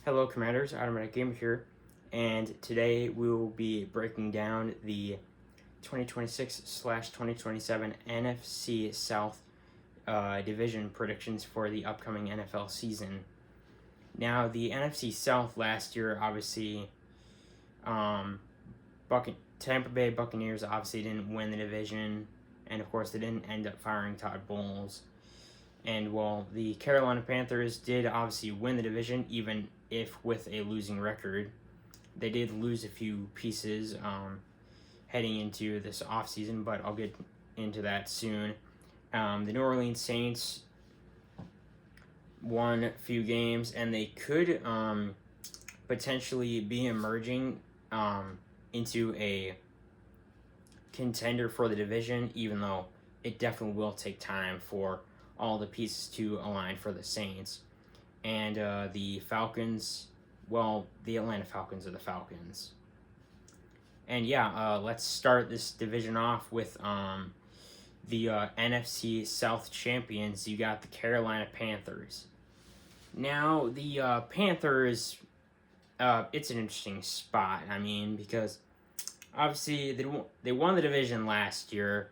Hello, Commanders. Automatic Gamer here, and today we will be breaking down the 2026/2027 NFC South division predictions for the upcoming NFL season. Now, the NFC South last year, obviously, Tampa Bay Buccaneers obviously didn't win the division, and of course, they didn't end up firing Todd Bowles. And while the Carolina Panthers did obviously win the division, even if with a losing record, they did lose a few pieces heading into this offseason, but I'll get into that soon. The New Orleans Saints won a few games, and they could potentially be emerging into a contender for the division, even though it definitely will take time for all the pieces to align for the Saints. And the Falcons, well, the Atlanta Falcons are the Falcons. And yeah, let's start this division off with the NFC South champions. You got the Carolina Panthers. Now, the Panthers, it's an interesting spot. I mean, because obviously they won the division last year,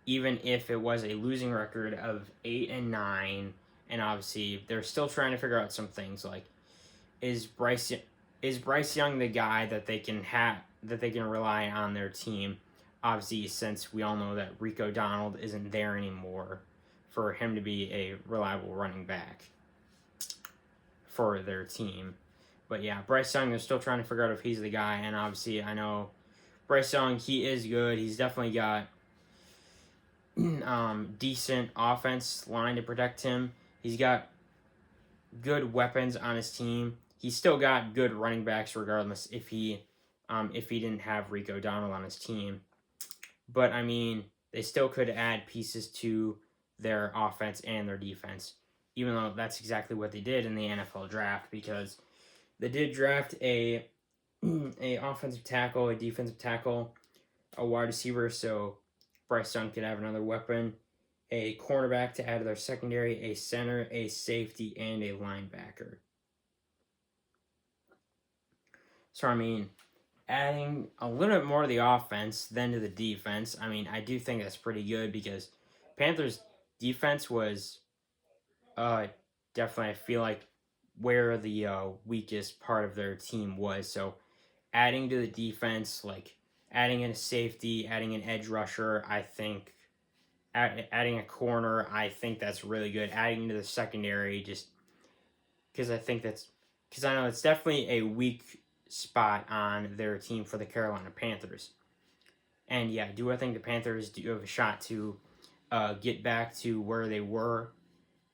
even if it was a losing record of 8-9, and obviously they're still trying to figure out some things like is Bryce Young the guy that they can rely on their team? Obviously, since we all know that Rico Donald isn't there anymore for him to be a reliable running back for their team. But yeah, Bryce Young, they're still trying to figure out if he's the guy, and obviously I know Bryce Young, he is good. He's definitely got decent offense line to protect him. He's got good weapons on his team. He's still got good running backs regardless if he didn't have Rico Donald on his team. But I mean, they still could add pieces to their offense and their defense, even though that's exactly what they did in the NFL draft, because they did draft a offensive tackle, a defensive tackle, a wide receiver, so Bryce Young could have another weapon, a cornerback to add to their secondary, a center, a safety, and a linebacker. So, I mean, adding a little bit more to the offense than to the defense, I mean, I do think that's pretty good because Panthers' defense was definitely, I feel like, where the weakest part of their team was. So, adding to the defense, like adding in a safety, adding an edge rusher, I think, adding a corner, I think that's really good. Adding to the secondary, just because I know it's definitely a weak spot on their team for the Carolina Panthers. And yeah, do I think the Panthers do have a shot to get back to where they were,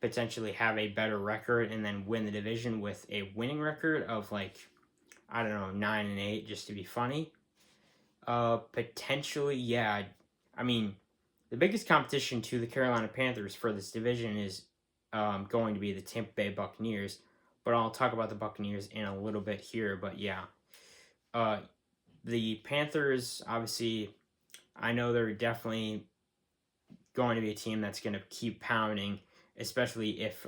potentially have a better record, and then win the division with a winning record of 9-8, just to be funny? Potentially, yeah. I mean, the biggest competition to the Carolina Panthers for this division is going to be the Tampa Bay Buccaneers, but I'll talk about the Buccaneers in a little bit here. But yeah, the Panthers, obviously, I know they're definitely going to be a team that's going to keep pounding, especially if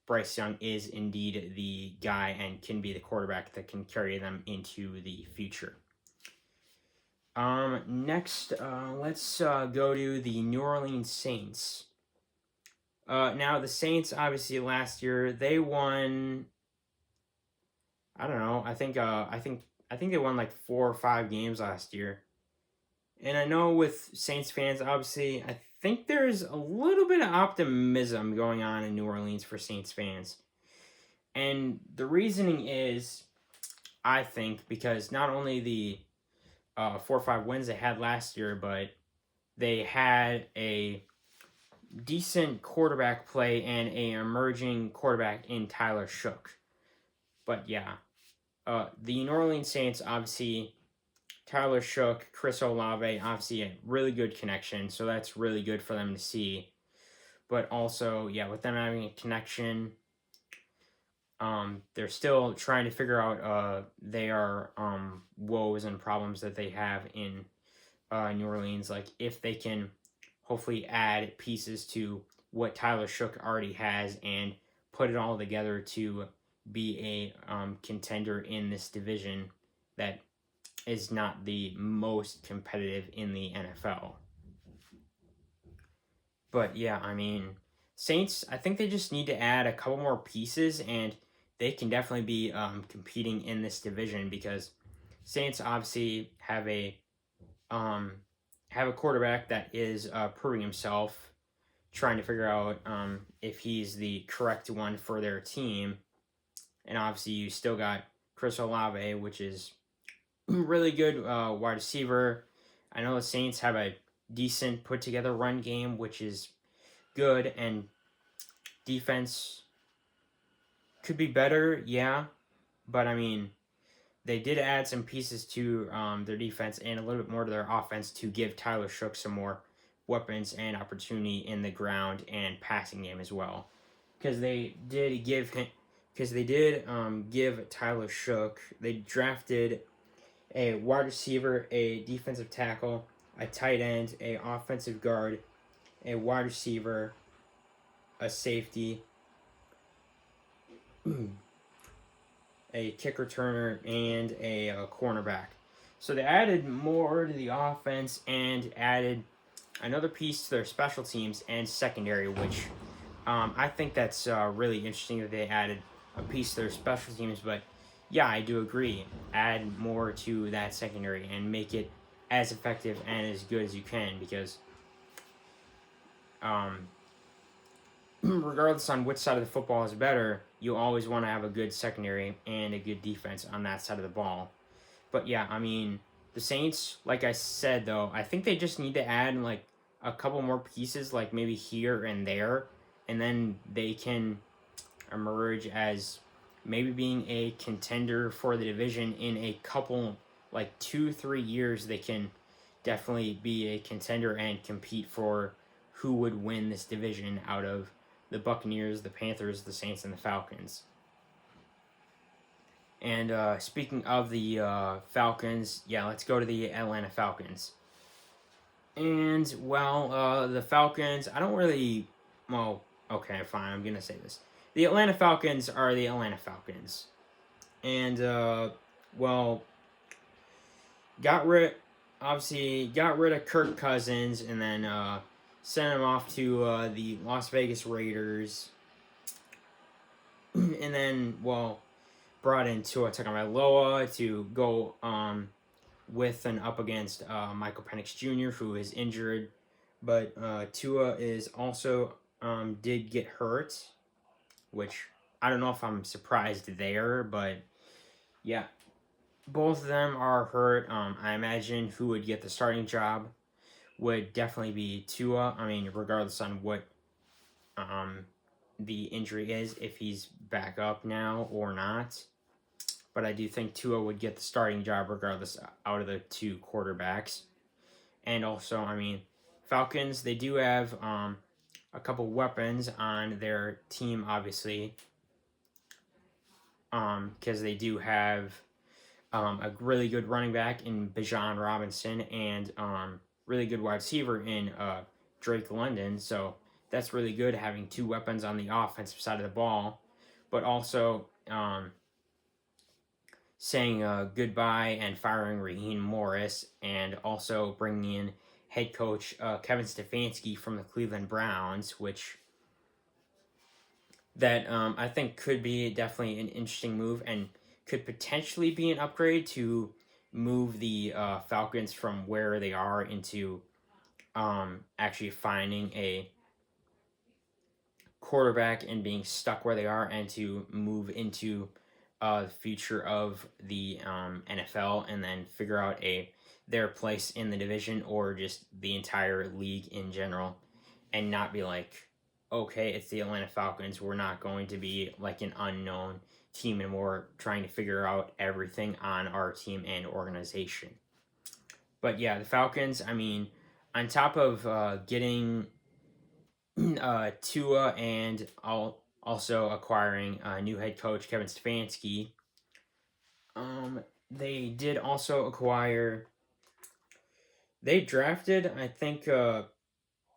Bryce Young is indeed the guy and can be the quarterback that can carry them into the future. Next, let's go to the New Orleans Saints. Now the Saints, obviously, last year they won. I don't know. I think they won like 4 or 5 games last year. And I know with Saints fans, obviously, I think there's a little bit of optimism going on in New Orleans for Saints fans. And the reasoning is, I think, because not only the 4 or 5 wins they had last year, but they had a decent quarterback play and a emerging quarterback in Tyler Shook. But yeah, the New Orleans Saints, obviously, Tyler Shook, Chris Olave, obviously a really good connection, so that's really good for them to see. But also, yeah, with them having a connection, they're still trying to figure out their woes and problems that they have in New Orleans. Like, if they can hopefully add pieces to what Tyler Shook already has and put it all together to be a contender in this division that is not the most competitive in the NFL. But yeah, I mean, Saints, I think they just need to add a couple more pieces, and they can definitely be competing in this division because Saints obviously um, have a quarterback that is proving himself, trying to figure out if he's the correct one for their team. And obviously, you still got Chris Olave, which is really good wide receiver. I know the Saints have a decent put together run game, which is good, and defense could be better, yeah. But I mean, they did add some pieces to their defense and a little bit more to their offense to give Tyler Shook some more weapons and opportunity in the ground and passing game as well. Because they did give him, because they did give Tyler Shook. They drafted a wide receiver, a defensive tackle, a tight end, a offensive guard, a wide receiver, a safety, a kick returner, and a cornerback. So they added more to the offense and added another piece to their special teams and secondary, which I think that's really interesting that they added a piece to their special teams. But yeah, I do agree. Add more to that secondary and make it as effective and as good as you can because regardless on which side of the football is better, you always want to have a good secondary and a good defense on that side of the ball. But yeah, I mean, the Saints, like I said though, I think they just need to add like a couple more pieces, like maybe here and there, and then they can emerge as maybe being a contender for the division in a couple, like 2-3 years. They can definitely be a contender and compete for who would win this division out of the Buccaneers, the Panthers, the Saints, and the Falcons. And speaking of the Falcons, yeah, let's go to the Atlanta Falcons. And, well, the Falcons, I don't really... Well, okay, fine, I'm going to say this. The Atlanta Falcons are the Atlanta Falcons. And, well, got rid of Kirk Cousins and then sent him off to the Las Vegas Raiders. And then, well, brought in Tua Tagovailoa to go with and up against Michael Penix Jr., who is injured. But Tua is also did get hurt, which I don't know if I'm surprised there, but yeah, both of them are hurt. I imagine who would get the starting job would definitely be Tua. I mean, regardless on what the injury is, if he's back up now or not. But I do think Tua would get the starting job regardless out of the two quarterbacks. And also, I mean, Falcons, they do have a couple weapons on their team, obviously. Because they do have a really good running back in Bijan Robinson and really good wide receiver in Drake London. So that's really good having two weapons on the offensive side of the ball. But also saying goodbye and firing Raheem Morris and also bringing in head coach Kevin Stefanski from the Cleveland Browns, which that I think could be definitely an interesting move and could potentially be an upgrade to move the Falcons from where they are into actually finding a quarterback and being stuck where they are and to move into the future of the NFL and then figure out their place in the division or just the entire league in general and not be like, okay, it's the Atlanta Falcons. We're not going to be like an unknown team and we're trying to figure out everything on our team and organization. But yeah, the Falcons, I mean, on top of getting Tua and also acquiring new head coach Kevin Stefanski, they did also acquire. They drafted, I think,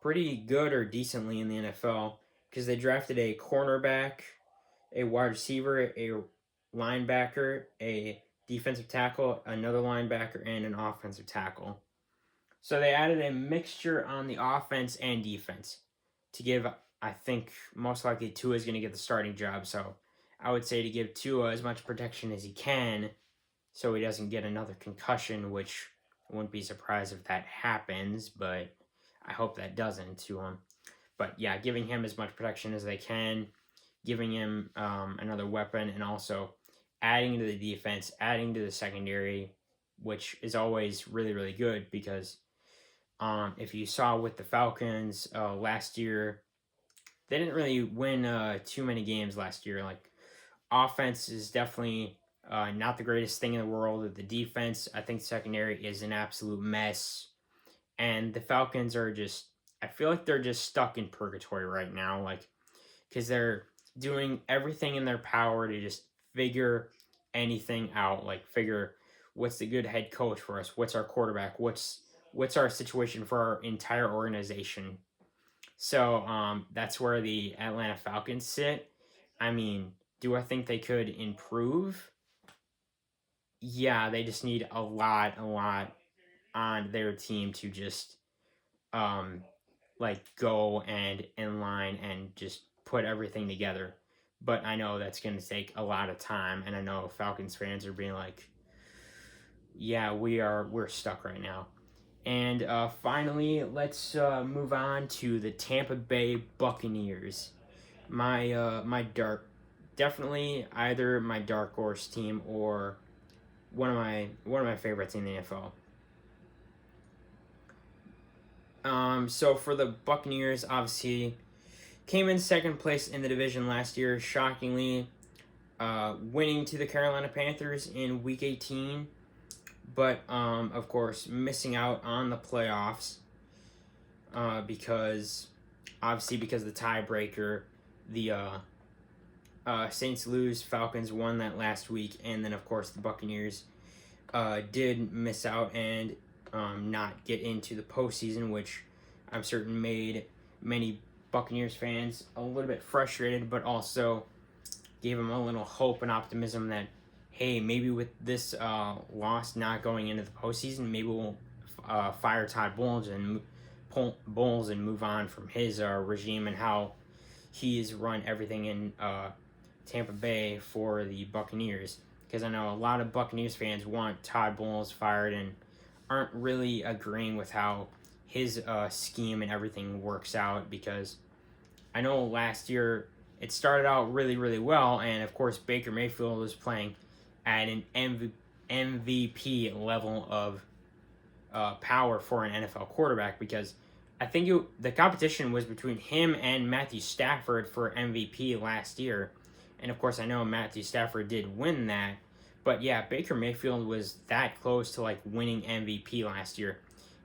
pretty good or decently in the NFL because they drafted a cornerback, a wide receiver, a linebacker, a defensive tackle, another linebacker, and an offensive tackle. So they added a mixture on the offense and defense to give, I think, most likely Tua is going to get the starting job. So I would say to give Tua as much protection as he can so he doesn't get another concussion, which I wouldn't be surprised if that happens, but I hope that doesn't to him. But yeah, giving him as much protection as they can, giving him another weapon, and also adding to the defense, adding to the secondary, which is always really, really good because if you saw with the Falcons last year, they didn't really win too many games last year. Like, offense is definitely not the greatest thing in the world. The defense, I think, secondary is an absolute mess. And the Falcons are just, I feel like they're just stuck in purgatory right now. Like, because they're doing everything in their power to just figure anything out. Like, figure what's the good head coach for us? What's our quarterback? What's our situation for our entire organization? So that's where the Atlanta Falcons sit. I mean, do I think they could improve? Yeah, they just need a lot on their team to just like go and inline and just put everything together. But I know that's going to take a lot of time, and I know Falcons fans are being like, yeah, we're stuck right now. And finally, let's move on to the Tampa Bay Buccaneers. My definitely either my dark horse team or one of my favorites in the NFL. So for the Buccaneers, obviously came in second place in the division last year, shockingly, winning to the Carolina Panthers in Week 18. But, of course, missing out on the playoffs because of the tiebreaker, the Saints lose, Falcons won that last week, and then, of course, the Buccaneers did miss out and not get into the postseason, which I'm certain made many Buccaneers fans a little bit frustrated, but also gave them a little hope and optimism that, hey, maybe with this loss not going into the postseason, maybe we'll fire Todd Bowles and move on from his regime and how he has run everything in Tampa Bay for the Buccaneers. Because I know a lot of Buccaneers fans want Todd Bowles fired and aren't really agreeing with how his scheme and everything works out. Because I know last year it started out really, really well, and of course Baker Mayfield was playing at an MVP level of power for an NFL quarterback, because I think the competition was between him and Matthew Stafford for MVP last year. And of course, I know Matthew Stafford did win that. But yeah, Baker Mayfield was that close to like winning MVP last year.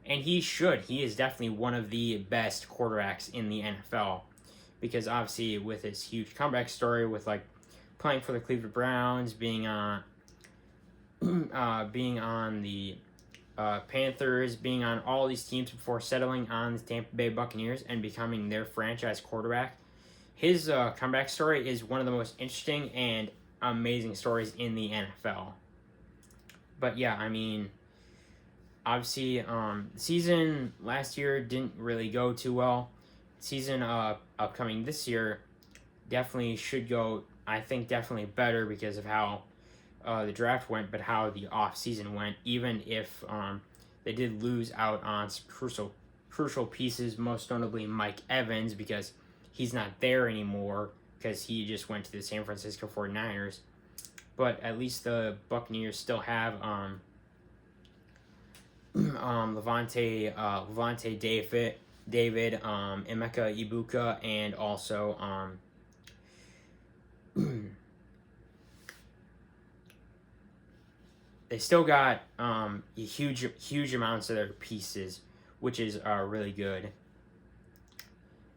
And he should. He is definitely one of the best quarterbacks in the NFL. Because obviously with his huge comeback story with like playing for the Cleveland Browns, being on the Panthers, being on all these teams before settling on the Tampa Bay Buccaneers and becoming their franchise quarterback. His comeback story is one of the most interesting and amazing stories in the NFL. But yeah, I mean, obviously, the season last year didn't really go too well. Season upcoming this year definitely should go, I think, definitely better because of how the draft went, but how the off season went. Even if they did lose out on some crucial pieces, most notably Mike Evans, because he's not there anymore because he just went to the San Francisco 49ers. But at least the Buccaneers still have Levante David, Emeka Ibuka, and also they still got huge amounts of their pieces, which is really good.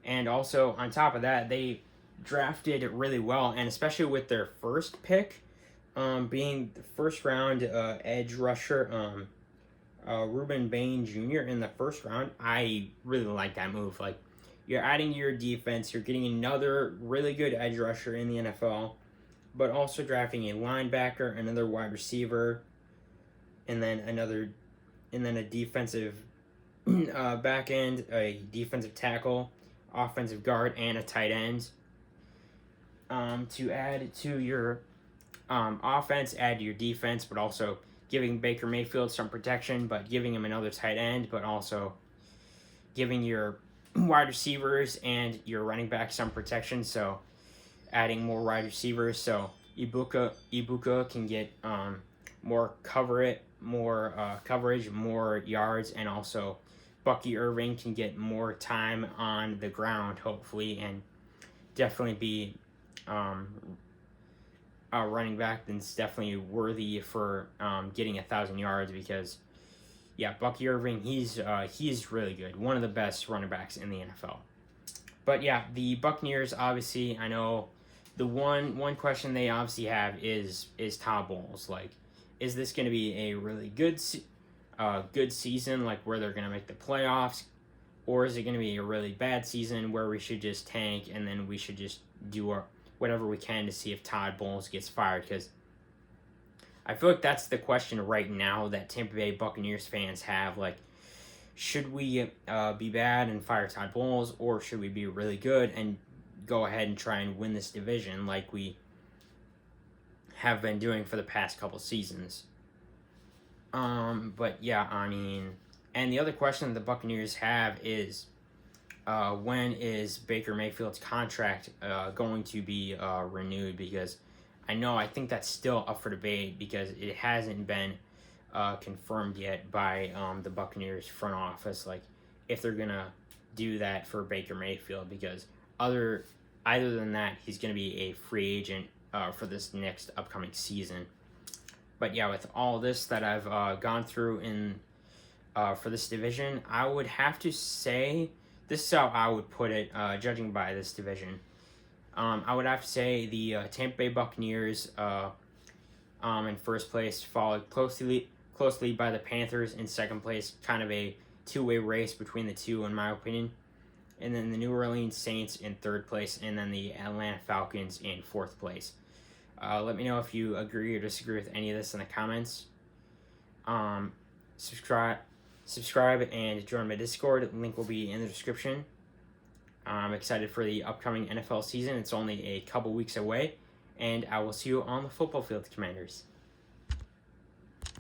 And also on top of that, they drafted really well, and especially with their first pick, being the first round edge rusher, Ruben Bain Jr. in the first round. I really like that move. Like, you're adding to your defense, you're getting another really good edge rusher in the NFL, but also drafting a linebacker, another wide receiver, and then a defensive back end, a defensive tackle, offensive guard, and a tight end. To add to your offense, add to your defense, but also giving Baker Mayfield some protection, but giving him another tight end, but also giving your wide receivers and your running back some protection. So adding more wide receivers, so Ibuka can get more coverage, more yards, and also Bucky Irving can get more time on the ground, hopefully, and definitely be a running back that's definitely worthy for getting 1,000 yards, because Bucky Irving, he's really good, one of the best running backs in the NFL. But yeah, the Buccaneers, obviously, I know the one question they obviously have is Todd Bowles. Like, is this going to be a really good season, like where they're going to make the playoffs, or is it going to be a really bad season where we should just tank and then we should just do whatever we can to see if Todd Bowles gets fired? Because I feel like that's the question right now that Tampa Bay Buccaneers fans have. Like, should we be bad and fire Todd Bowles, or should we be really good and go ahead and try and win this division like we have been doing for the past couple seasons? But yeah, I mean, and the other question the Buccaneers have is, when is Baker Mayfield's contract going to be renewed? Because I think that's still up for debate, because it hasn't been confirmed yet by the Buccaneers front office, like if they're gonna do that for Baker Mayfield, because other than that, he's gonna be a free agent for this next upcoming season. But yeah, with all this that I've gone through in for this division, I would have to say, this is how I would put it, judging by this division. I would have to say the Tampa Bay Buccaneers in first place, followed closely by the Panthers in second place, kind of a two-way race between the two, in my opinion. And then the New Orleans Saints in third place, and then the Atlanta Falcons in fourth place. Let me know if you agree or disagree with any of this in the comments. Subscribe and join my Discord. Link will be in the description. I'm excited for the upcoming NFL season. It's only a couple weeks away, and I will see you on the football field, Commanders.